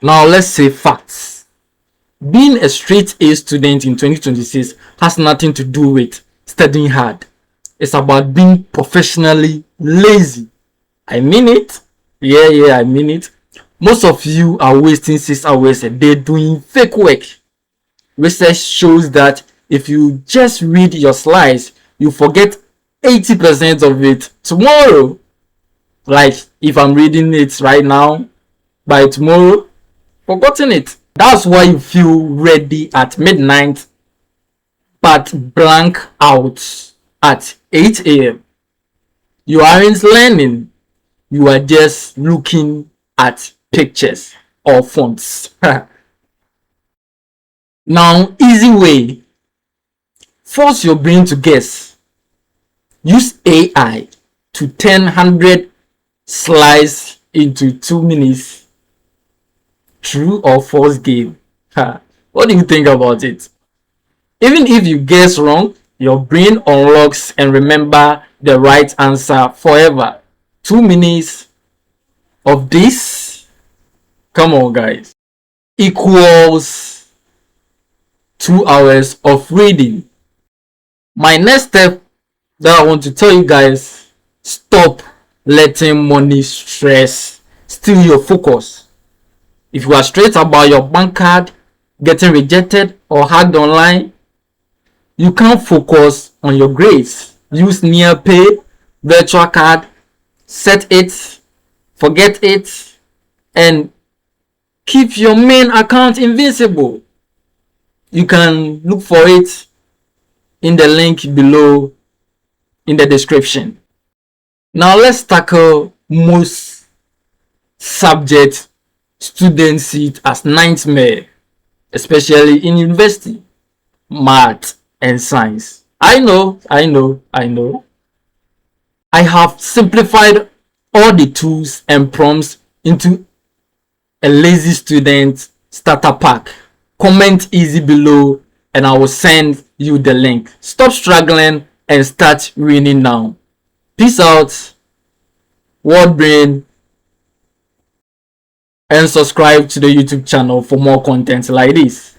Now let's say facts. Being a straight A student in 2026 has nothing to do with studying hard. It's about being professionally lazy. I mean it. Yeah, I mean it. Most of you are wasting 6 hours a day doing fake work. Research shows that if you just read your slides, you forget 80% of it tomorrow. Like if I'm reading it right now, by tomorrow, forgotten it. That's why you feel ready at midnight but blank out at 8 a.m. You aren't learning, you are just looking at pictures or fonts. Now, easy way. Force your brain to guess. Use AI to turn 100 slides into 2 minutes. True or false game? What do you think about it? Even if you guess wrong, your brain unlocks and remember the right answer forever. 2 minutes of this, come on guys, equals 2 hours of reading. My next step that I want to tell you guys, stop letting money stress steal your focus. If you are stressed about your bank card getting rejected or hacked online, you can't focus on your grades. Use Neapay virtual card, set it, forget it, and keep your main account invincible. You can look for it in the link below in the description. Now let's tackle most subject students see it as nightmare, especially in university: math and science. I know. I have simplified all the tools and prompts into a lazy student starter pack. Comment easy below and I will send you the link. Stop struggling and start winning now. Peace out, World Brain, and subscribe to the YouTube channel for more content like this.